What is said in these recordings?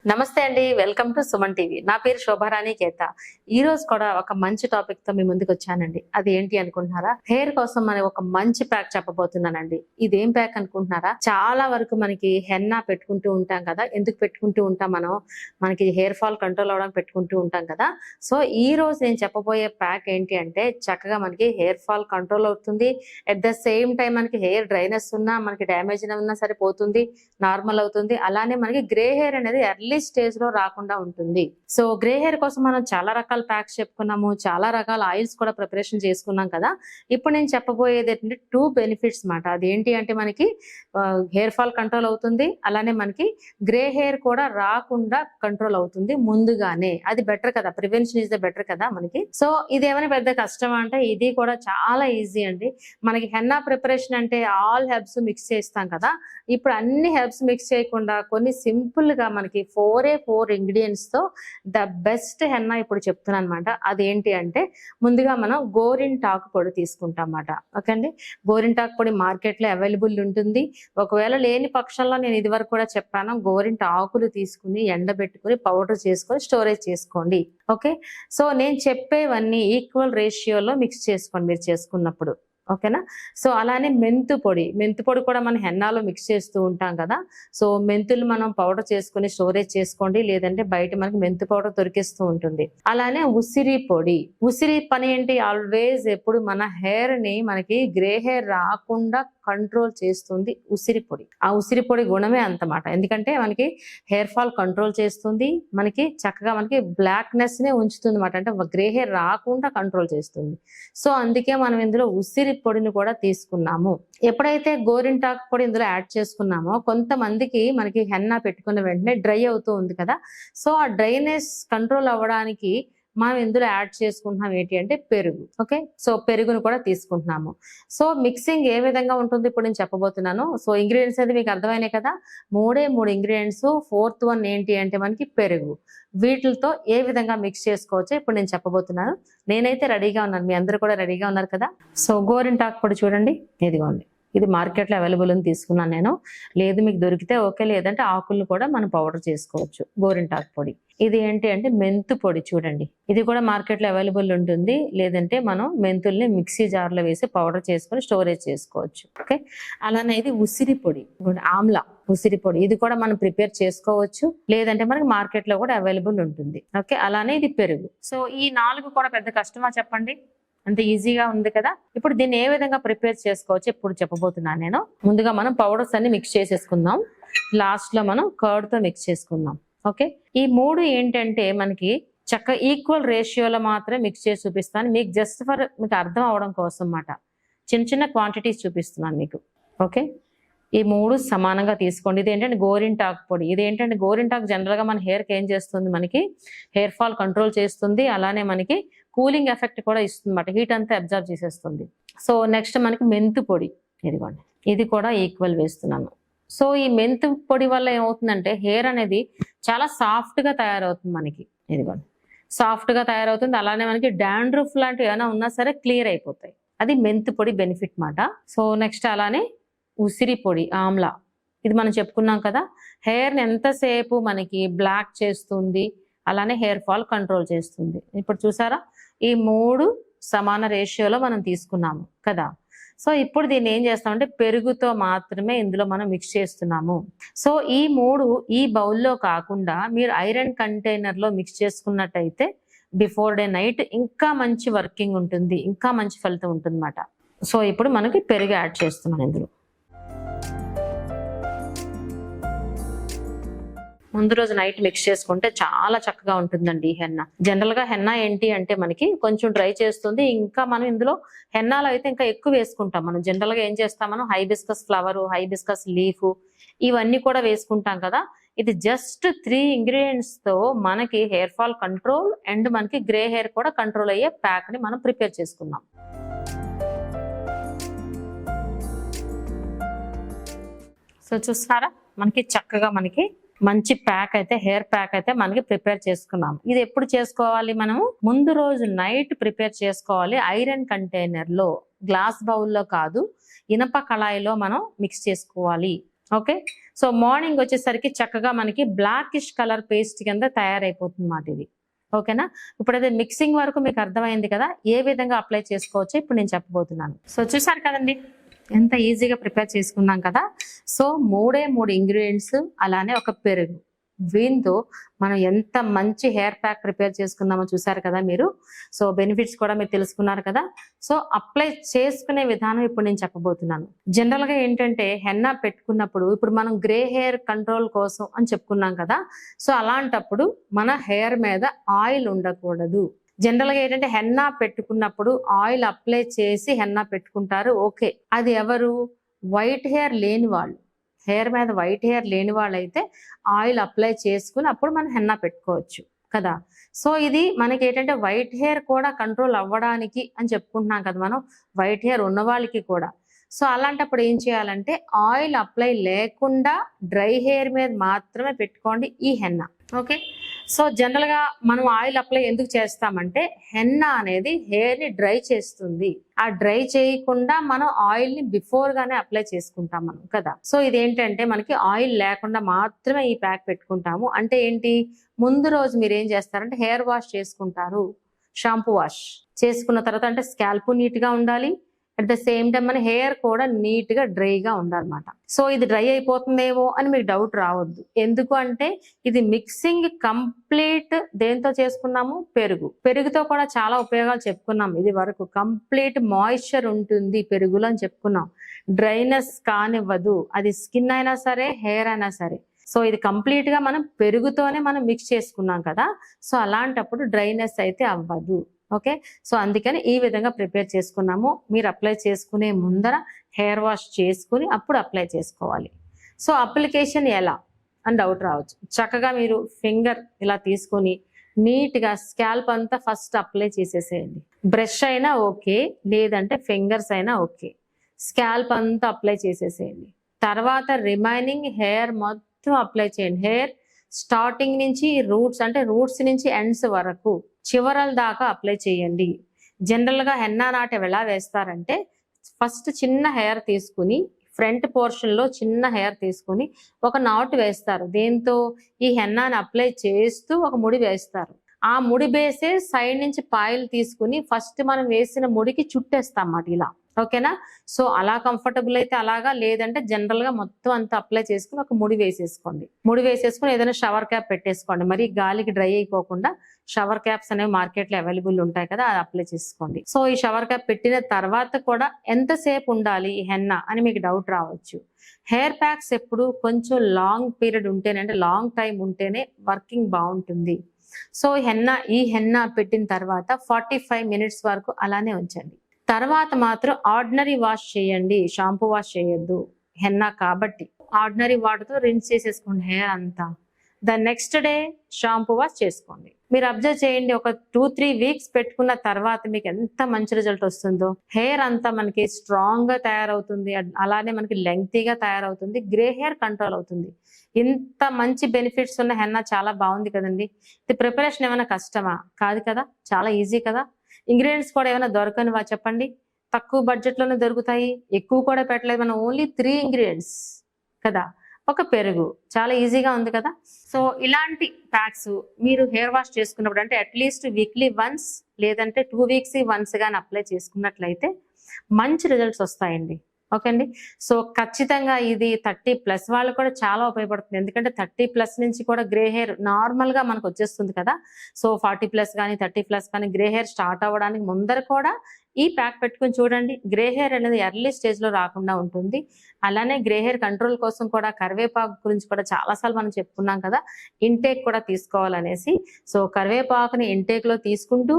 నమస్తే అండి. Welcome to Suman TV. నా పేరు శోభారాణి కేత. ఈ రోజు కూడా ఒక మంచి టాపిక్ తో మీ ముందుకు వచ్చానండి. అది ఏంటి అనుకుంటున్నారా? హెయిర్ కోసం మనం ఒక మంచి ప్యాక్ చెప్పబోతున్నానండి. ఇదేం ప్యాక్ అనుకుంటున్నారా? చాలా వరకు మనకి హెన్నా పెట్టుకుంటూ ఉంటాం కదా. ఎందుకు పెట్టుకుంటూ ఉంటాం మనం? మనకి హెయిర్ ఫాల్ కంట్రోల్ అవడానికి పెట్టుకుంటూ ఉంటాం కదా. సో ఈ రోజు నేను చెప్పబోయే ప్యాక్ ఏంటి అంటే చక్కగా మనకి హెయిర్ ఫాల్ కంట్రోల్ అవుతుంది. అట్ ద సేమ్ టైం మనకి హెయిర్ డ్రైనెస్ ఉన్నా, మనకి డ్యామేజ్ ఉన్నా సరిపోతుంది, నార్మల్ అవుతుంది. అలానే మనకి గ్రే హెయిర్ అనేది ఎర్లీ స్టేజ్ లో రాకుండా ఉంటుంది. సో గ్రే హెయిర్ కోసం మనం చాలా రకాల ప్యాక్స్ చెప్పుకున్నాము, చాలా రకాల ఆయిల్స్ కూడా ప్రిపరేషన్ చేసుకున్నాం కదా. ఇప్పుడు నేను చెప్పబోయేది ఏంటంటే 2 బెనిఫిట్స్ మాట. అదేంటి అంటే మనకి హెయిర్ ఫాల్ కంట్రోల్ అవుతుంది, అలానే మనకి గ్రే హెయిర్ కూడా రాకుండా కంట్రోల్ అవుతుంది ముందుగానే. అది బెటర్ కదా, ప్రివెన్షన్ ఇస్ ద బెటర్ కదా మనకి. సో ఇది ఏమైనా పెద్ద కష్టం అంటే ఇది కూడా చాలా ఈజీ అండి. మనకి హెన్నా ప్రిపరేషన్ అంటే ఆల్ హెర్బ్స్ మిక్స్ చేస్తాం కదా. ఇప్పుడు అన్ని హెర్బ్స్ మిక్స్ చేయకుండా కొన్ని సింపుల్ గా మనకి 4 ఇంగ్రీడియంట్స్ తో ద బెస్ట్ హెన్నా ఇప్పుడు చెప్తున్నాను అనమాట. అదేంటి అంటే ముందుగా మనం గోరింటాకు పొడి తీసుకుంటాం అన్నమాట. ఓకే అండి. గోరింటాకు పొడి మార్కెట్ లో అవైలబుల్ ఉంటుంది. ఒకవేళ లేని పక్షంలో నేను ఇది వరకు కూడా చెప్పాను, గోరింట ఆకులు తీసుకుని ఎండబెట్టుకుని పౌడర్ చేసుకొని స్టోరేజ్ చేసుకోండి. ఓకే. సో నేను చెప్పేవన్నీ ఈక్వల్ రేషియోలో మిక్స్ చేసుకోండి మీరు చేసుకున్నప్పుడు. ఓకేనా. సో అలానే మెంతు పొడి కూడా మనం హెన్నాలో మిక్స్ చేస్తూ ఉంటాం కదా. సో మెంతులు మనం పౌడర్ చేసుకుని స్టోరేజ్ చేసుకోండి, లేదంటే బయట మనకి మెంతు పౌడర్ దొరికిస్తూ ఉంటుంది. అలానే ఉసిరి పని ఏంటి, ఆల్వేస్ ఎప్పుడు మన హెయిర్ ని మనకి గ్రే హెయిర్ రాకుండా కంట్రోల్ చేస్తుంది ఉసిరి పొడి. ఆ ఉసిరి పొడి గుణమే అంతమాట. ఎందుకంటే మనకి హెయిర్ ఫాల్ కంట్రోల్ చేస్తుంది, మనకి చక్కగా మనకి బ్లాక్నెస్ నే ఉంచుతుంది అనమాట. అంటే గ్రే హెయిర్ రాకుండా కంట్రోల్ చేస్తుంది. సో అందుకే మనం ఇందులో ఉసిరి పొడిని కూడా తీసుకున్నాము. ఎప్పుడైతే గోరింటాకు పొడి ఇందులో యాడ్ చేసుకున్నామో కొంతమందికి మనకి హెన్నా పెట్టుకున్న వెంటనే డ్రై అవుతూ ఉంది కదా. సో ఆ డ్రైనెస్ కంట్రోల్ అవ్వడానికి మనం ఇందులో యాడ్ చేసుకుంటున్నాం ఏంటి అంటే పెరుగు. ఓకే. సో పెరుగును కూడా తీసుకుంటున్నాము. సో మిక్సింగ్ ఏ విధంగా ఉంటుంది ఇప్పుడు నేను చెప్పబోతున్నాను. సో ఇంగ్రీడియంట్స్ అయితే మీకు అర్థమైనాయి కదా. 3 ఇంగ్రీడియంట్స్. 4th వన్ ఏంటి అంటే మనకి పెరుగు. వీటితో ఏ విధంగా మిక్స్ చేసుకోవచ్చో ఇప్పుడు నేను చెప్పబోతున్నాను. నేనైతే రెడీగా ఉన్నాను, మీ అందరూ కూడా రెడీగా ఉన్నారు కదా. సో గోరింటాకు పొడి చూడండి, ఇదిగోండి. ఇది మార్కెట్లో అవైలబుల్ అని తీసుకున్నాను నేను. లేదు మీకు దొరికితే ఓకే, లేదంటే ఆకులను కూడా మనం పౌడర్ చేసుకోవచ్చు. గోరింటాకు పొడి. ఇది ఏంటి అంటే మెంతు పొడి చూడండి. ఇది కూడా మార్కెట్లో అవైలబుల్ ఉంటుంది, లేదంటే మనం మెంతుల్ని మిక్సీ జార్లో వేసి పౌడర్ చేసుకొని స్టోరేజ్ చేసుకోవచ్చు. ఓకే. అలానే ఇది ఉసిరి పొడి, ఆమ్లా ఉసిరి పొడి. ఇది కూడా మనం ప్రిపేర్ చేసుకోవచ్చు, లేదంటే మనకి మార్కెట్లో కూడా అవైలబుల్ ఉంటుంది. ఓకే. అలానే ఇది పెరుగు. సో ఈ 4 కూడా పెద్ద కష్టమా చెప్పండి, అంత ఈజీగా ఉంది కదా. ఇప్పుడు దీన్ని ఏ విధంగా ప్రిపేర్ చేసుకోవచ్చు ఇప్పుడు చెప్పబోతున్నాను నేను. ముందుగా మనం పౌడర్స్ అన్ని మిక్స్ చేసేసుకుందాం. లాస్ట్ లో మనం కర్డ్ తో మిక్స్ చేసుకుందాం. ఓకే. ఈ 3 ఏంటంటే మనకి చక్క ఈక్వల్ రేషియోలో మాత్రమే మిక్స్ చేసి చూపిస్తాను మీకు, జస్ట్ ఫర్ మీకు అర్థం అవడం కోసం అన్నమాట. చిన్న క్వాంటిటీస్ చూపిస్తున్నాను మీకు. ఓకే. ఈ 3 సమానంగా తీసుకోండి. ఇది ఏంటంటే గోరింటాకు పొడి. ఇది ఏంటంటే గోరింటాకు జనరల్ గా మన హెయిర్ కి ఏం చేస్తుంది, మనకి హెయిర్ ఫాల్ కంట్రోల్ చేస్తుంది, అలానే మనకి కూలింగ్ ఎఫెక్ట్ కూడా ఇస్తుంది అన్నమాట. హీట్ అంతా అబ్జర్వ్ చేసేస్తుంది. సో నెక్స్ట్ మనకి మెంతు పొడి, ఇదిగోండి. ఇది కూడా ఈక్వల్ వేస్తున్నాను. సో ఈ మెంతు పొడి వల్ల ఏమవుతుందంటే హెయిర్ అనేది చాలా సాఫ్ట్ గా తయారవుతుంది మనకి. ఇదిగోండి, సాఫ్ట్ గా తయారవుతుంది. అలానే మనకి డాండ్రఫ్ లాంటివి ఏమైనా ఉన్నా సరే క్లియర్ అయిపోతాయి. అది మెంతు పొడి బెనిఫిట్ మాట. సో నెక్స్ట్ అలానే ఉసిరి పొడి, ఆమ్లా. ఇది మనం చెప్పుకున్నాం కదా, హెయిర్ ని ఎంతసేపు మనకి బ్లాక్ చేస్తుంది, అలానే హెయిర్ ఫాల్ కంట్రోల్ చేస్తుంది. ఇప్పుడు చూసారా, ఈ 3 సమాన రేషియోలో మనం తీసుకున్నాము కదా. సో ఇప్పుడు దీన్ని ఏం చేస్తామంటే పెరుగుతో మాత్రమే ఇందులో మనం మిక్స్ చేస్తున్నాము. సో ఈ 3 ఈ బౌల్లో కాకుండా మీరు ఐరన్ కంటైనర్ లో మిక్స్ చేసుకున్నట్టయితే బిఫోర్ డే నైట్ ఇంకా మంచి వర్కింగ్ ఉంటుంది, ఇంకా మంచి ఫలితం ఉంటుంది అన్నమాట. సో ఇప్పుడు మనకి పెరుగు యాడ్ చేస్తున్నాను ఇందులో. ముందు రోజు నైట్ మిక్స్ చేసుకుంటే చాలా చక్కగా ఉంటుందండి ఈ హెన్నా. జనరల్ గా హెన్నా ఏంటి అంటే మనకి కొంచెం డ్రై చేస్తుంది. ఇంకా మనం ఇందులో హెన్నాలో అయితే ఇంకా ఎక్కువ వేసుకుంటాం. మనం జనరల్ గా ఏం చేస్తాం, మనం హైబిస్కస్ ఫ్లవర్, హైబిస్కస్ లీఫ్ ఇవన్నీ కూడా వేసుకుంటాం కదా. ఇది జస్ట్ 3 ఇంగ్రీడియంట్స్ తో మనకి హెయిర్ ఫాల్ కంట్రోల్ అండ్ మనకి గ్రే హెయిర్ కూడా కంట్రోల్ అయ్యే ప్యాక్ ని మనం ప్రిపేర్ చేసుకున్నాం. సో చూస్తున్నారా, మనకి చక్కగా మనకి మంచి ప్యాక్ అయితే, హెయిర్ ప్యాక్ అయితే మనకి ప్రిపేర్ చేసుకున్నాం. ఇది ఎప్పుడు చేసుకోవాలి, మనము ముందు రోజు నైట్ ప్రిపేర్ చేసుకోవాలి. ఐరన్ కంటైనర్ లో, గ్లాస్ బౌల్లో కాదు, ఇనప కళాయిలో మనం మిక్స్ చేసుకోవాలి. ఓకే. సో మార్నింగ్ వచ్చేసరికి చక్కగా మనకి బ్లాకిష్ కలర్ పేస్ట్ కింద తయారైపోతుంది మాట ఇది. ఓకేనా. ఇప్పుడైతే మిక్సింగ్ వరకు మీకు అర్థమైంది కదా, ఏ విధంగా అప్లై చేసుకోవచ్చో ఇప్పుడు నేను చెప్పబోతున్నాను. సో చూసారు కదండి ఎంత ఈజీగా ప్రిపేర్ చేసుకున్నాం కదా. సో 3 ఇంగ్రీడియంట్స్, అలానే ఒక పెరుగు, దీంతో మనం ఎంత మంచి హెయిర్ ప్యాక్ ప్రిపేర్ చేసుకున్నామో చూసారు కదా మీరు. సో బెనిఫిట్స్ కూడా మీరు తెలుసుకున్నారు కదా. సో అప్లై చేసుకునే విధానం ఇప్పుడు నేను చెప్పబోతున్నాను. జనరల్ గా ఏంటంటే హెన్నా పెట్టుకున్నప్పుడు ఇప్పుడు మనం గ్రే హెయిర్ కంట్రోల్ కోసం అని చెప్పుకున్నాం కదా. సో అలాంటప్పుడు మన హెయిర్ మీద ఆయిల్ ఉండకూడదు. జనరల్ గా ఏంటంటే హెన్నా పెట్టుకున్నప్పుడు ఆయిల్ అప్లై చేసి హెన్నా పెట్టుకుంటారు. ఓకే, అది ఎవరు? వైట్ హెయిర్ లేని వాళ్ళు, హెయిర్ మీద వైట్ హెయిర్ లేని వాళ్ళైతే ఆయిల్ అప్లై చేసుకుని అప్పుడు మనం హెన్నా పెట్టుకోవచ్చు కదా. సో ఇది మనకి ఏంటంటే వైట్ హెయిర్ కూడా కంట్రోల్ అవ్వడానికి అని చెప్పుకుంటున్నాం కదా మనం, వైట్ హెయిర్ ఉన్న వాళ్ళకి కూడా. సో అలాంటప్పుడు ఏం చేయాలంటే ఆయిల్ అప్లై లేకుండా డ్రై హెయిర్ మీద మాత్రమే పెట్టుకోండి ఈ హెన్నా. ఓకే. సో జనరల్ గా మనం ఆయిల్ అప్లై ఎందుకు చేస్తామంటే హెన్నా అనేది హెయిర్ ని డ్రై చేస్తుంది. ఆ డ్రై చేయకుండా మనం ఆయిల్ ని బిఫోర్ గానే అప్లై చేసుకుంటాం మనం కదా. సో ఇదేంటంటే మనకి ఆయిల్ లేకుండా మాత్రమే ఈ ప్యాక్ పెట్టుకుంటాము. అంటే ఏంటి, ముందు రోజు మీరు ఏం చేస్తారంటే హెయిర్ వాష్ చేసుకుంటారు, షాంపూ వాష్ చేసుకున్న తర్వాత అంటే స్కాల్ప్ నీట్ గా ఉండాలి, అట్ ద సేమ్ టైం మన హెయిర్ కూడా నీట్ గా డ్రైగా ఉండాలన్నమాట. సో ఇది డ్రై అయిపోతుందేమో అని మీకు డౌట్ రావద్దు. ఎందుకు అంటే ఇది మిక్సింగ్ కంప్లీట్ దేంతో చేసుకున్నాము, పెరుగుతో కూడా చాలా ఉపయోగాలు చెప్పుకున్నాం ఇది వరకు. కంప్లీట్ మాయిశ్చర్ ఉంటుంది పెరుగులో అని చెప్పుకున్నాం. డ్రైనెస్ కానివ్వదు, అది స్కిన్ అయినా సరే హెయిర్ అయినా సరే. సో ఇది కంప్లీట్ గా మనం పెరుగుతోనే మనం మిక్స్ చేసుకున్నాం కదా. సో అలాంటప్పుడు డ్రైనెస్ అయితే అవ్వదు. ఓకే. సో అందుకని ఈ విధంగా ప్రిపేర్ చేసుకున్నాము. మీరు అప్లై చేసుకునే ముందర హెయిర్ వాష్ చేసుకుని అప్పుడు అప్లై చేసుకోవాలి. సో అప్లికేషన్ ఎలా అని డౌట్ రావచ్చు. చక్కగా మీరు ఫింగర్ ఇలా తీసుకొని నీట్గా స్కాల్ప్ అంతా ఫస్ట్ అప్లై చేసేసేయండి. బ్రష్ అయినా ఓకే, లేదంటే ఫింగర్స్ అయినా ఓకే. స్కాల్ప్ అంతా అప్లై చేసేసేయండి. తర్వాత రిమైనింగ్ హెయిర్ మొత్తం అప్లై చేయండి. హెయిర్ స్టార్టింగ్ నుంచి రూట్స్ అంటే రూట్స్ నుంచి ఎండ్స్ వరకు చివరల దాకా అప్లై చేయండి. జనరల్ గా హెన్నా నాట్ ఎలా వేస్తారంటే ఫస్ట్ చిన్న హెయిర్ తీసుకుని ఫ్రంట్ పోర్షన్ లో చిన్న హెయిర్ తీసుకుని ఒక నాటు వేస్తారు. దేంతో ఈ హెన్నాని అప్లై చేస్తూ ఒక ముడి వేస్తారు. ఆ ముడి వేసే సైడ్ నుంచి పాయలు తీసుకుని ఫస్ట్ మనం వేసిన ముడికి చుట్టేస్తాం అన్నమాట ఇలా. ఓకేనా. సో అలా కంఫర్టబుల్ అయితే అలాగా, లేదంటే జనరల్ గా మొత్తం అంతా అప్లై చేసుకుని ఒక ముడి వేసేసుకోండి. ముడి వేసేసుకుని ఏదైనా షవర్ క్యాప్ పెట్టేసుకోండి. మరి గాలికి డ్రై అయిపోకుండా షవర్ క్యాప్స్ అనేవి మార్కెట్ లో అవైలబుల్ ఉంటాయి కదా, అది అప్లై చేసుకోండి. సో ఈ షవర్ క్యాప్ పెట్టిన తర్వాత కూడా ఎంతసేపు ఉండాలి ఈ హెన్నా అని మీకు డౌట్ రావచ్చు. హెయిర్ ప్యాక్స్ ఎప్పుడు కొంచెం లాంగ్ పీరియడ్ ఉంటేనే, అంటే లాంగ్ టైం ఉంటేనే వర్కింగ్ బాగుంటుంది. సో ఈ హెన్నా పెట్టిన తర్వాత 45 మినిట్స్ వరకు అలానే ఉంచండి. తర్వాత మాత్రం ఆర్డినరీ వాష్ చేయండి, షాంపూ వాష్ చేయొద్దు. హెన్నా కాబట్టి ఆర్డినరీ వాటర్తో రిన్స్ చేసేసుకోండి హెయిర్ అంతా. The next day shampoo wash చేసుకోండి. మీరు అబ్జర్వ్ చేయండి, ఒక 2-3 వీక్స్ పెట్టుకున్న తర్వాత మీకు ఎంత మంచి రిజల్ట్ వస్తుందో. హెయిర్ అంతా మనకి స్ట్రాంగ్ గా తయారవుతుంది, అలానే మనకి లెంగ్తీగా తయారవుతుంది, గ్రే హెయిర్ కంట్రోల్ అవుతుంది. ఇంత మంచి బెనిఫిట్స్ ఉన్న హెన్నా చాలా బాగుంది కదండి. ఇది ప్రిపరేషన్ ఏమైనా కష్టమా? కాదు కదా, చాలా ఈజీ కదా. ఇంగ్రీడియంట్స్ కూడా ఏమైనా దొరకనివా చెప్పండి? తక్కువ బడ్జెట్ లోనే దొరుకుతాయి. ఎక్కువ కూడా పెట్టలేదు మనం, ఓన్లీ 3 ఇంగ్రీడియంట్స్ కదా. ఒక పెరుగు, చాలా ఈజీగా ఉంది కదా. సో ఇలాంటి ప్యాక్స్ మీరు హెయిర్ వాష్ చేసుకున్నప్పుడు అంటే అట్లీస్ట్ వీక్లీ వన్స్ లేదంటే 2 వీక్స్ వన్స్ గాని అప్లై చేసుకున్నట్లయితే మంచి రిజల్ట్స్ వస్తాయండి. ఓకే అండి. సో ఖచ్చితంగా ఇది 30+ వాళ్ళు కూడా చాలా ఉపయోగపడుతుంది. ఎందుకంటే 30+ నుంచి కూడా గ్రే హెయిర్ నార్మల్ గా మనకు వచ్చేస్తుంది కదా. సో 40+ కానీ 30+ కానీ గ్రే హెయిర్ స్టార్ట్ అవ్వడానికి ముందర కూడా ఈ ప్యాక్ పెట్టుకుని చూడండి. గ్రే హెయిర్ అనేది ఎర్లీ స్టేజ్ లో రాకుండా ఉంటుంది. అలానే గ్రే హెయిర్ కంట్రోల్ కోసం కూడా కరివేపాకు గురించి కూడా చాలాసార్లు మనం చెప్పుకున్నాం కదా, ఇంటేక్ కూడా తీసుకోవాలనేసి. సో కరివేపాకుని ఇంటేక్ లో తీసుకుంటూ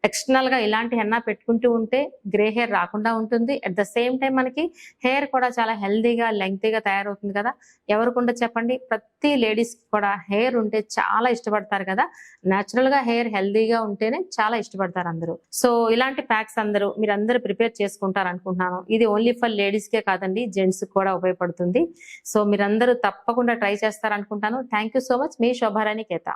ఎక్స్టర్నల్ గా ఇలాంటి హెన్నా పెట్టుకుంటూ ఉంటే గ్రే హెయిర్ రాకుండా ఉంటుంది. అట్ ద సేమ్ టైం మనకి హెయిర్ కూడా చాలా హెల్దీగా లెంగ్తీగా తయారవుతుంది కదా. ఎవరికి ఉండదు చెప్పండి? ప్రతి లేడీస్ కూడా హెయిర్ ఉంటే చాలా ఇష్టపడతారు కదా. న్యాచురల్ గా హెయిర్ హెల్దీగా ఉంటేనే చాలా ఇష్టపడతారు అందరూ. సో ఇలాంటి ప్యాక్స్ మీరందరూ ప్రిపేర్ చేసుకుంటారు అనుకుంటున్నాను. ఇది ఓన్లీ ఫర్ లేడీస్ కే కాదండి, జెంట్స్ కూడా ఉపయోగపడుతుంది. సో మీరందరూ తప్పకుండా ట్రై చేస్తారనుకుంటాను. Thank you so much. మీ శోభారాణి కేత.